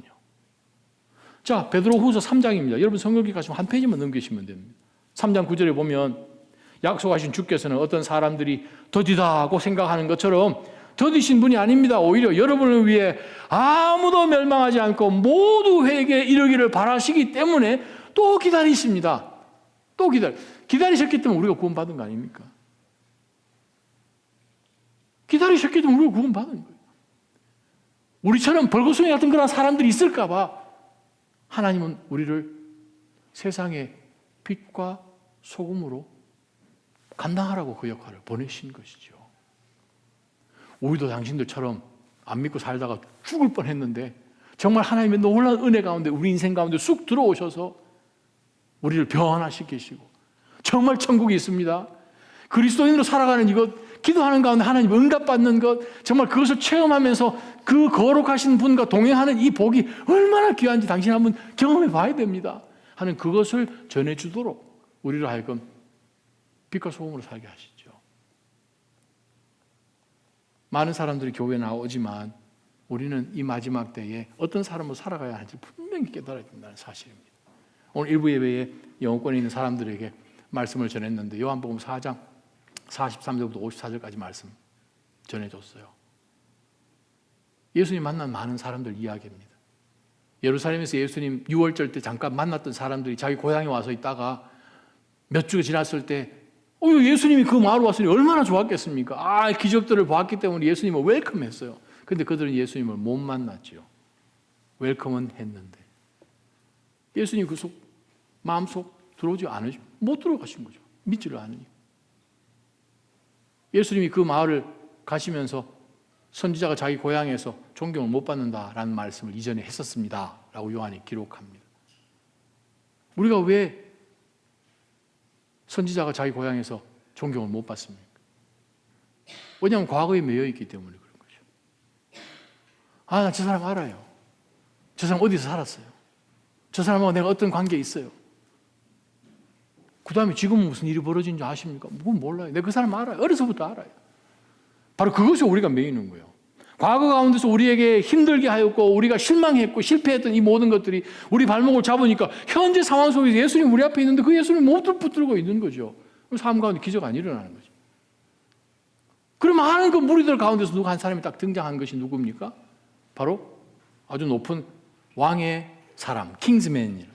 자, 베드로후서 3장입니다. 여러분 성경기 가시면 한 페이지만 넘기시면 됩니다. 3장 9절에 보면 약속하신 주께서는 어떤 사람들이 더디다고 생각하는 것처럼 더디신 분이 아닙니다. 오히려 여러분을 위해 아무도 멸망하지 않고 모두 회개에 이르기를 바라시기 때문에 또 기다리십니다. 또 기다리셨기 때문에 우리가 구원받은 거 아닙니까? 기다리셨기 때문에 우리가 구원받은 거예요. 우리처럼 벌거숭이 같은 그런 사람들이 있을까 봐 하나님은 우리를 세상의 빛과 소금으로 감당하라고 그 역할을 보내신 것이죠. 우리도 당신들처럼 안 믿고 살다가 죽을 뻔했는데 정말 하나님의 놀라운 은혜 가운데 우리 인생 가운데 쑥 들어오셔서 우리를 변화시키시고 정말 천국이 있습니다. 그리스도인으로 살아가는 이것, 기도하는 가운데 하나님 응답받는 것, 정말 그것을 체험하면서 그 거룩하신 분과 동행하는 이 복이 얼마나 귀한지 당신 한번 경험해 봐야 됩니다 하는 그것을 전해주도록 우리를 하여금 빛과 소금으로 살게 하시죠. 많은 사람들이 교회에 나오지만 우리는 이 마지막 때에 어떤 사람으로 살아가야 하는지 분명히 깨달아야 된다는 사실입니다. 오늘 일부 예배에 영어권에 있는 사람들에게 말씀을 전했는데 요한복음 4장 43절부터 54절까지 말씀 전해줬어요. 예수님 만난 많은 사람들 이야기입니다. 예루살렘에서 예수님 6월절 때 잠깐 만났던 사람들이 자기 고향에 와서 있다가 몇 주가 지났을 때 예수님이 그 마을 왔으니 얼마나 좋았겠습니까? 기적들을 봤기 때문에 예수님을 웰컴했어요. 근데 그들은 예수님을 못 만났죠. 웰컴은 했는데 예수님 그 마음속 못 들어가신 거죠. 믿지를 않으니까. 예수님이 그 마을을 가시면서 선지자가 자기 고향에서 존경을 못 받는다라는 말씀을 이전에 했었습니다 라고 요한이 기록합니다. 우리가 왜 선지자가 자기 고향에서 존경을 못 받습니까? 왜냐하면 과거에 매여 있기 때문에 그런 거죠. 나 저 사람 알아요. 저 사람 어디서 살았어요. 저 사람하고 내가 어떤 관계에 있어요. 그 다음에 지금은 무슨 일이 벌어진 줄 아십니까? 그건 몰라요. 내가 그 사람 알아요. 어려서부터 알아요. 바로 그것이 우리가 매이는 거예요. 과거 가운데서 우리에게 힘들게 하였고 우리가 실망했고 실패했던 이 모든 것들이 우리 발목을 잡으니까 현재 상황 속에서 예수님 우리 앞에 있는데 그 예수님 못 붙들고 있는 거죠. 삶 가운데 기적 안 일어나는 거죠. 그럼 많은 그 무리들 가운데서 누구 한 사람이 딱 등장한 것이 누굽니까? 바로 아주 높은 왕의 사람, 킹스맨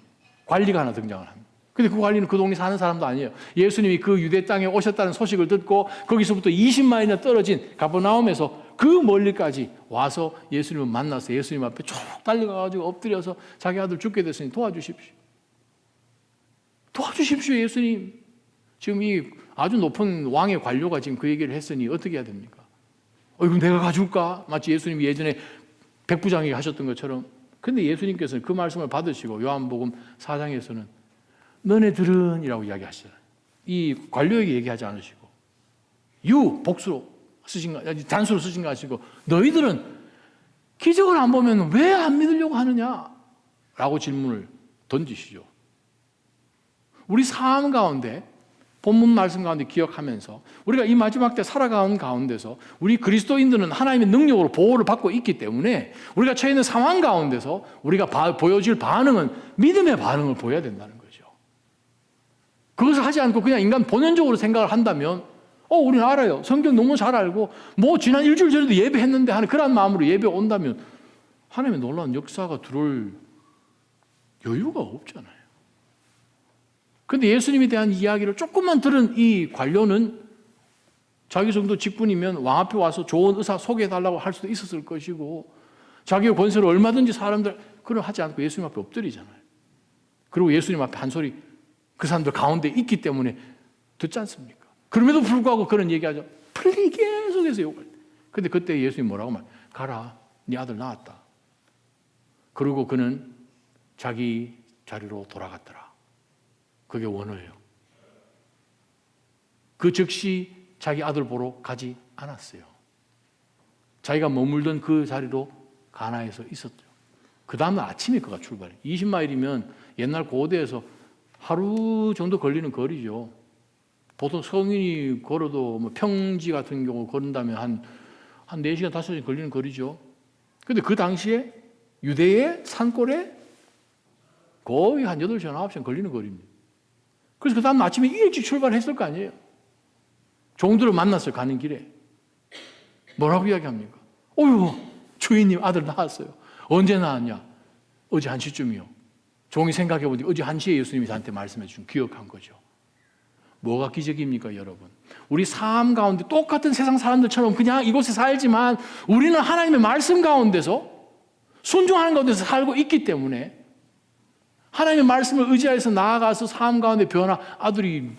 관리가 하나 등장을 합니다. 근데 그 관리는 그 동네 사는 사람도 아니에요. 예수님이 그 유대 땅에 오셨다는 소식을 듣고 거기서부터 20마일이나 떨어진 가버나움에서 그 멀리까지 와서 예수님을 만나서 예수님 앞에 쭉 달려가가지고 엎드려서 자기 아들 죽게 됐으니 도와주십시오. 도와주십시오, 예수님. 지금 이 아주 높은 왕의 관료가 지금 그 얘기를 했으니 어떻게 해야 됩니까? 그럼 내가 가줄까? 마치 예수님이 예전에 백부장에게 하셨던 것처럼. 근데 예수님께서는 그 말씀을 받으시고 요한복음 4장에서는 너네들은 이라고 이야기하시잖아요. 이 관료에게 얘기하지 않으시고 복수로 쓰신 거, 단수로 쓰신 거 하시고 너희들은 기적을 안 보면 왜 안 믿으려고 하느냐? 라고 질문을 던지시죠. 우리 삶 가운데 본문 말씀 가운데 기억하면서 우리가 이 마지막 때 살아가는 가운데서 우리 그리스도인들은 하나님의 능력으로 보호를 받고 있기 때문에 우리가 처해 있는 상황 가운데서 우리가 보여질 반응은 믿음의 반응을 보여야 된다는 거죠. 그것을 하지 않고 그냥 인간 본연적으로 생각을 한다면 우리는 알아요. 성경 너무 잘 알고 지난 일주일 전에도 예배했는데 하는 그런 마음으로 예배 온다면 하나님의 놀라운 역사가 들어올 여유가 없잖아요. 그런데 예수님에 대한 이야기를 조금만 들은 이 관료는 자기 정도 직분이면 왕 앞에 와서 좋은 의사 소개해달라고 할 수도 있었을 것이고 자기의 권세를 얼마든지 사람들 그걸 하지 않고 예수님 앞에 엎드리잖아요. 그리고 예수님 앞에 한 소리 그 사람들 가운데 있기 때문에 듣지 않습니까? 그럼에도 불구하고 그런 얘기하죠. 풀리 계속해서 욕을. 근데 그때 예수님 뭐라고 가라, 네 아들 낳았다. 그리고 그는 자기 자리로 돌아갔더라. 그게 원어예요. 그 즉시 자기 아들 보러 가지 않았어요. 자기가 머물던 그 자리로 가나에서 있었죠. 그 다음날 아침에 그가 출발해. 20마일이면 옛날 고대에서 하루 정도 걸리는 거리죠. 보통 성인이 걸어도 평지 같은 경우 걸은다면 한 4시간, 5시간 걸리는 거리죠. 근데 그 당시에 유대의 산골에 거의 한 8시간, 9시간 걸리는 거리입니다. 그래서 그 다음 아침에 일찍 출발했을 거 아니에요. 종들을 만났어요, 가는 길에. 뭐라고 이야기합니까? 주인님 아들 낳았어요. 언제 낳았냐? 어제 1시쯤이요. 종이 생각해보니 어제 1시에 예수님이 저한테 말씀해 주신 기억한 거죠. 뭐가 기적입니까, 여러분? 우리 삶 가운데 똑같은 세상 사람들처럼 그냥 이곳에 살지만 우리는 하나님의 말씀 가운데서 순종하는 가운데서 살고 있기 때문에 하나님의 말씀을 의지해서 나아가서 삶 가운데 아들이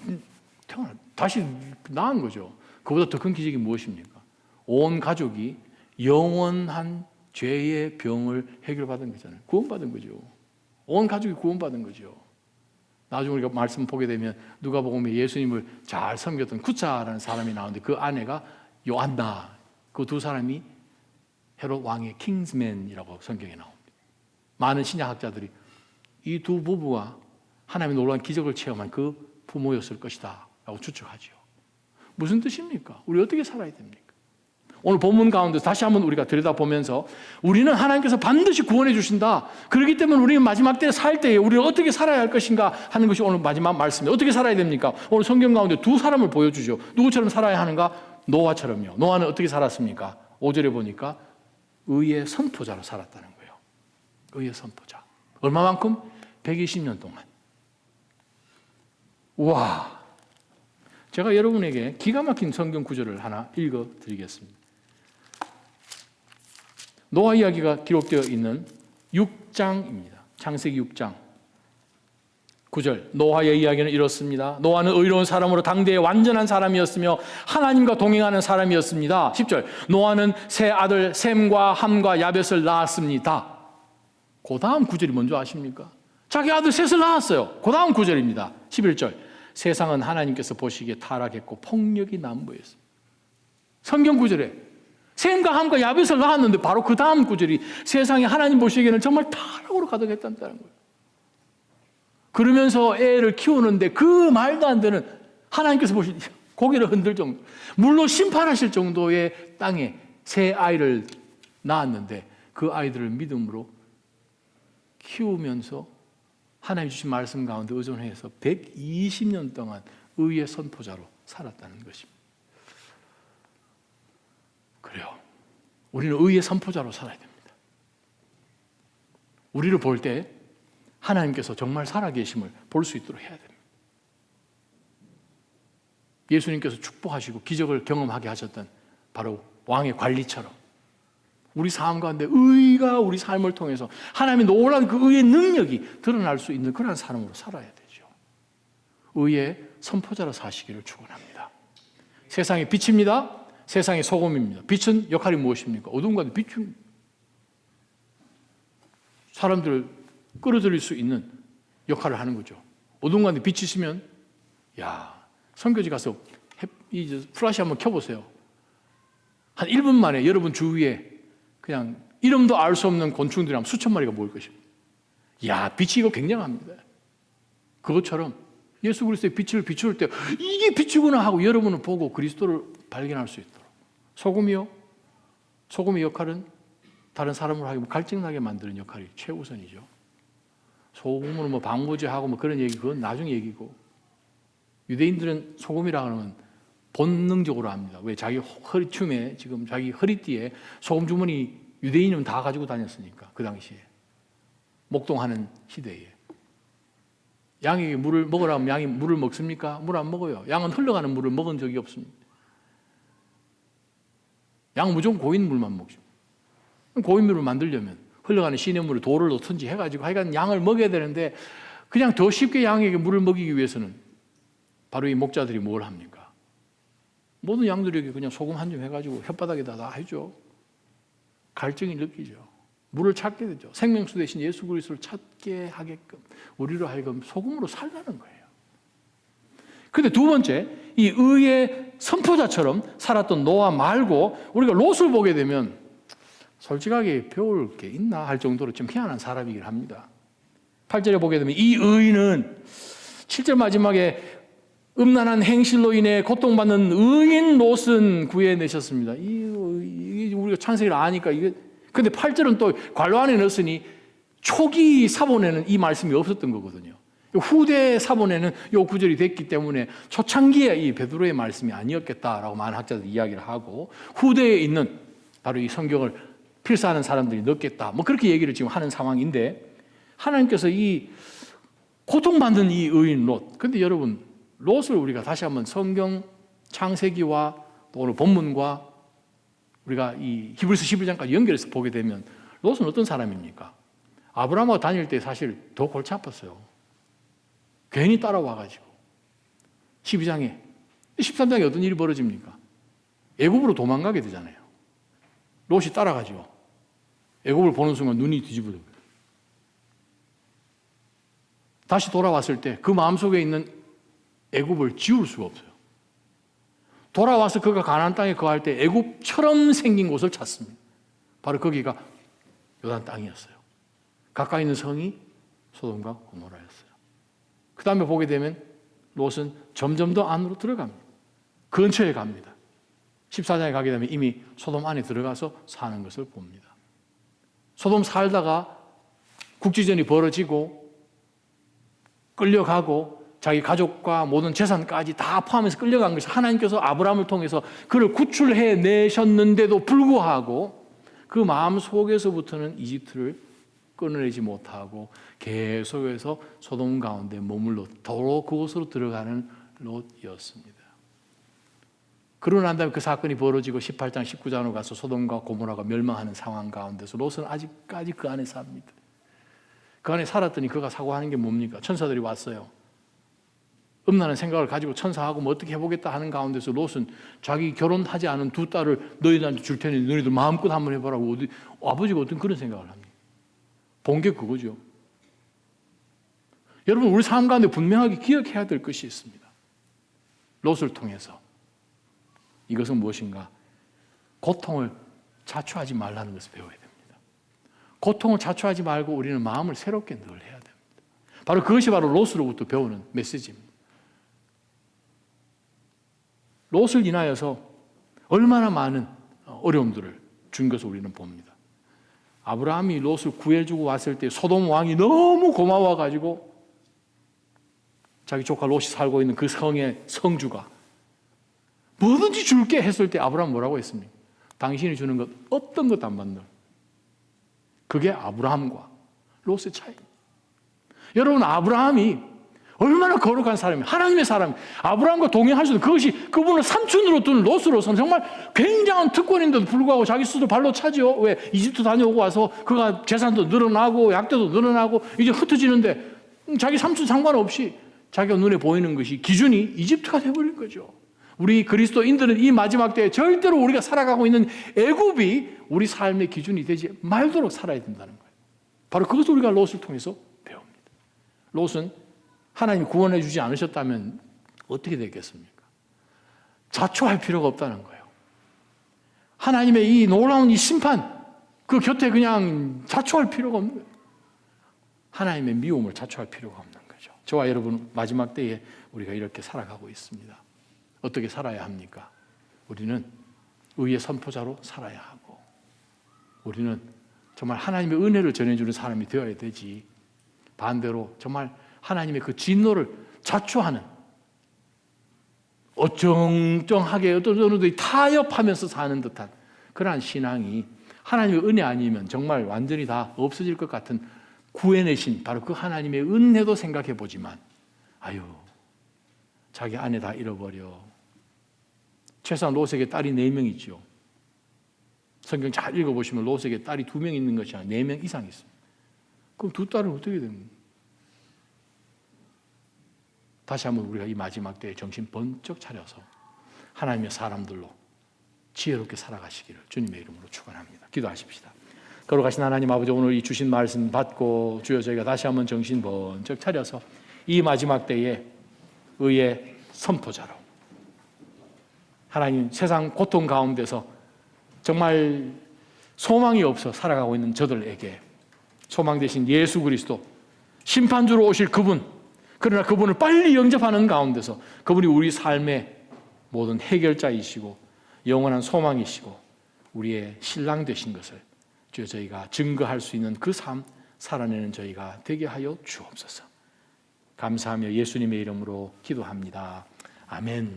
다시 낳은 거죠. 그보다 더 큰 기적이 무엇입니까? 온 가족이 영원한 죄의 병을 해결받은 거잖아요. 구원받은 거죠. 온 가족이 구원받은 거죠. 나중에 우리가 말씀 보게 되면 누가복음에 예수님을 잘 섬겼던 구차라는 사람이 나오는데 그 아내가 요한나, 그 두 사람이 헤롯 왕의 킹스맨이라고 성경에 나옵니다. 많은 신약학자들이 이 두 부부가 하나님의 놀라운 기적을 체험한 그 부모였을 것이다 라고 추측하죠. 무슨 뜻입니까? 우리 어떻게 살아야 됩니까? 오늘 본문 가운데 다시 한번 우리가 들여다보면서 우리는 하나님께서 반드시 구원해 주신다. 그렇기 때문에 우리는 마지막 때에 살 때에 우리는 어떻게 살아야 할 것인가 하는 것이 오늘 마지막 말씀입니다. 어떻게 살아야 됩니까? 오늘 성경 가운데 두 사람을 보여주죠. 누구처럼 살아야 하는가? 노아처럼요. 노아는 어떻게 살았습니까? 5절에 보니까 의의 선포자로 살았다는 거예요. 의의 선포자. 얼마만큼? 120년 동안. 우와. 제가 여러분에게 기가 막힌 성경 구절을 하나 읽어드리겠습니다. 노아 이야기가 기록되어 있는 6장입니다. 창세기 6장. 9절 노아의 이야기는 이렇습니다. 노아는 의로운 사람으로 당대의 완전한 사람이었으며 하나님과 동행하는 사람이었습니다. 10절 노아는 세 아들 셈과 함과 야벳을 낳았습니다. 그 다음 9절이 뭔지 아십니까? 자기 아들 셋을 낳았어요. 그 다음 9절입니다. 11절 세상은 하나님께서 보시기에 타락했고 폭력이 난무했습니다. 성경 9절에 셈과 함과 야벳을 낳았는데 바로 그 다음 9절이 세상이 하나님 보시기에는 정말 타락으로 가득했다는 거예요. 그러면서 애를 키우는데 그 말도 안 되는 하나님께서 보시니 고개를 흔들 정도, 물로 심판하실 정도의 땅에 새 아이를 낳았는데 그 아이들을 믿음으로 키우면서 하나님 주신 말씀 가운데 의존해서 120년 동안 의의 선포자로 살았다는 것입니다. 그래요. 우리는 의의 선포자로 살아야 됩니다. 우리를 볼 때 하나님께서 정말 살아계심을 볼 수 있도록 해야 됩니다. 예수님께서 축복하시고 기적을 경험하게 하셨던 바로 왕의 관리처럼 우리 삶 가운데 의가 우리 삶을 통해서 하나님의 놀라운 그 의의 능력이 드러날 수 있는 그런 사람으로 살아야 되죠. 의의 선포자로 사시기를 축원합니다. 세상의 빛입니다. 세상의 소금입니다. 빛은 역할이 무엇입니까? 어두운 가운데 비춥니다. 사람들을 끌어들일 수 있는 역할을 하는 거죠. 어두운 가운데 빛이 있으면 선교지 가서 플래시 한번 켜보세요. 한 1분 만에 여러분 주위에 그냥 이름도 알 수 없는 곤충들이 한 수천 마리가 모일 것입니다. 빛이 이거 굉장합니다. 그것처럼 예수 그리스도의 빛을 비출 때 이게 빛이구나 하고 여러분은 보고 그리스도를 발견할 수 있도록. 소금이요? 소금의 역할은 다른 사람을 하게 갈증나게 만드는 역할이 최우선이죠. 소금으로 방부제하고 그런 얘기, 그건 나중 얘기고. 유대인들은 소금이라 하면 본능적으로 합니다. 왜? 자기 허리춤에, 지금 자기 허리띠에 소금 주머니 유대인은 다 가지고 다녔으니까, 그 당시에. 목동하는 시대에. 양에게 물을 먹으라 하면 양이 물을 먹습니까? 물 안 먹어요. 양은 흘러가는 물을 먹은 적이 없습니다. 양은 무조건 고인 물만 먹죠. 고인 물을 만들려면 흘러가는 시냇물을 돌을 넣든지 해가지고 하여간 양을 먹여야 되는데 그냥 더 쉽게 양에게 물을 먹이기 위해서는 바로 이 목자들이 뭘 합니까? 모든 양들에게 그냥 소금 한 점 해가지고 혓바닥에다 다 해줘. 갈증이 느끼죠. 물을 찾게 되죠. 생명수 대신 예수 그리스도를 찾게 하게끔 우리로 하여금 소금으로 살라는 거예요. 그런데 두 번째, 이 의의 선포자처럼 살았던 노아 말고 우리가 롯을 보게 되면 솔직하게 배울 게 있나 할 정도로 좀 희한한 사람이긴 합니다. 8절에 보게 되면 이 의인은 7절 마지막에 음란한 행실로 인해 고통받는 의인 롯은 구해내셨습니다. 이게 우리가 창세기를 아니까 이게. 근데 8절은 또 괄호 안에 넣었으니 초기 사본에는 이 말씀이 없었던 거거든요. 후대 사본에는 이 구절이 됐기 때문에 초창기에 이 베드로의 말씀이 아니었겠다라고 많은 학자들이 이야기를 하고 후대에 있는 바로 이 성경을 필사하는 사람들이 넣겠다. 그렇게 얘기를 지금 하는 상황인데 하나님께서 이 고통받는 이 의인 롯. 근데 여러분 롯을 우리가 다시 한번 성경 창세기와 또 오늘 본문과 우리가 이 히브리서 11장까지 연결해서 보게 되면 롯은 어떤 사람입니까? 아브라함과 다닐 때 사실 더 골치 아팠어요. 괜히 따라와가지고 12장에 13장에 어떤 일이 벌어집니까? 애굽으로 도망가게 되잖아요. 롯이 따라가죠. 애굽을 보는 순간 눈이 뒤집어져요. 다시 돌아왔을 때 그 마음속에 있는 애굽을 지울 수가 없어요. 돌아와서 그가 가나안 땅에 거할 때 애굽처럼 생긴 곳을 찾습니다. 바로 거기가 요단 땅이었어요. 가까이 있는 성이 소돔과 고모라였어요. 그 다음에 보게 되면 롯은 점점 더 안으로 들어갑니다. 근처에 갑니다. 14장에 가게 되면 이미 소돔 안에 들어가서 사는 것을 봅니다. 소돔 살다가 국지전이 벌어지고 끌려가고 자기 가족과 모든 재산까지 다 포함해서 끌려간 것이 하나님께서 아브라함을 통해서 그를 구출해 내셨는데도 불구하고 그 마음 속에서부터는 이집트를 끊어내지 못하고 계속해서 소돔 가운데 머물러 그곳으로 들어가는 롯이었습니다. 그러고 난 다음에 그 사건이 벌어지고 18장, 19장으로 가서 소돔과 고모라가 멸망하는 상황 가운데서 롯은 아직까지 그 안에 삽니다. 그 안에 살았더니 그가 사고하는 게 뭡니까? 천사들이 왔어요. 음란한 생각을 가지고 천사하고 뭐 어떻게 해보겠다 하는 가운데서 롯은 자기 결혼하지 않은 두 딸을 너희들한테 줄 테니 너희들 마음껏 한번 해보라고. 아버지가 어떤 그런 생각을 합니까? 본 게 그거죠. 여러분, 우리 삶 가운데 분명하게 기억해야 될 것이 있습니다. 롯을 통해서. 이것은 무엇인가? 고통을 자초하지 말라는 것을 배워야 됩니다. 고통을 자초하지 말고 우리는 마음을 새롭게 늘 해야 됩니다. 바로 그것이 바로 롯으로부터 배우는 메시지입니다. 롯을 인하여서 얼마나 많은 어려움들을 준 것을 우리는 봅니다. 아브라함이 롯을 구해주고 왔을 때 소돔 왕이 너무 고마워가지고 자기 조카 롯이 살고 있는 그 성의 성주가 뭐든지 줄게 했을 때 아브라함 뭐라고 했습니까? 당신이 주는 것 어떤 것도 안 받는. 그게 아브라함과 롯의 차이입니다. 여러분, 아브라함이 얼마나 거룩한 사람이에요. 하나님의 사람이에요. 아브라함과 동행할 수 있는 그것이 그분을 삼촌으로 두는 롯으로서는 정말 굉장한 특권인데도 불구하고 자기 스스로 발로 차죠. 왜? 이집트 다녀오고 와서 그가 재산도 늘어나고 약대도 늘어나고 이제 흩어지는데 자기 삼촌 상관없이 자기가 눈에 보이는 것이 기준이 이집트가 되어버린 거죠. 우리 그리스도인들은 이 마지막 때에 절대로 우리가 살아가고 있는 애굽이 우리 삶의 기준이 되지 말도록 살아야 된다는 거예요. 바로 그것을 우리가 롯을 통해서 배웁니다. 롯은 하나님이 구원해 주지 않으셨다면 어떻게 됐겠습니까? 자초할 필요가 없다는 거예요. 하나님의 이 놀라운 이 심판, 그 곁에 그냥 자초할 필요가 없는 거예요. 하나님의 미움을 자초할 필요가 없는 거죠. 저와 여러분, 마지막 때에 우리가 이렇게 살아가고 있습니다. 어떻게 살아야 합니까? 우리는 의의 선포자로 살아야 하고, 우리는 정말 하나님의 은혜를 전해주는 사람이 되어야 되지, 반대로 정말 하나님의 그 진노를 자초하는, 어정쩡하게 어떤 어느들이 타협하면서 사는 듯한 그러한 신앙이 하나님의 은혜 아니면 정말 완전히 다 없어질 것 같은 구해내신 바로 그 하나님의 은혜도 생각해 보지만, 아유, 자기 아내 다 잃어버려. 최소한 롯에게 딸이 4명 있죠. 성경 잘 읽어보시면 롯에게 딸이 2명 있는 것이 아니라 4명 이상 있습니다. 그럼 두 딸은 어떻게 됩니까? 다시 한번 우리가 이 마지막 때에 정신 번쩍 차려서 하나님의 사람들로 지혜롭게 살아가시기를 주님의 이름으로 축원합니다. 기도하십시다. 거룩하신 하나님 아버지, 오늘 이 주신 말씀 받고 주여 저희가 다시 한번 정신 번쩍 차려서 이 마지막 때에 의의 선포자로 하나님, 세상 고통 가운데서 정말 소망이 없어 살아가고 있는 저들에게 소망 되신 예수 그리스도, 심판주로 오실 그분, 그러나 그분을 빨리 영접하는 가운데서 그분이 우리 삶의 모든 해결자이시고 영원한 소망이시고 우리의 신랑 되신 것을 주여 저희가 증거할 수 있는 그 삶 살아내는 저희가 되게 하여 주옵소서. 감사하며 예수님의 이름으로 기도합니다. 아멘.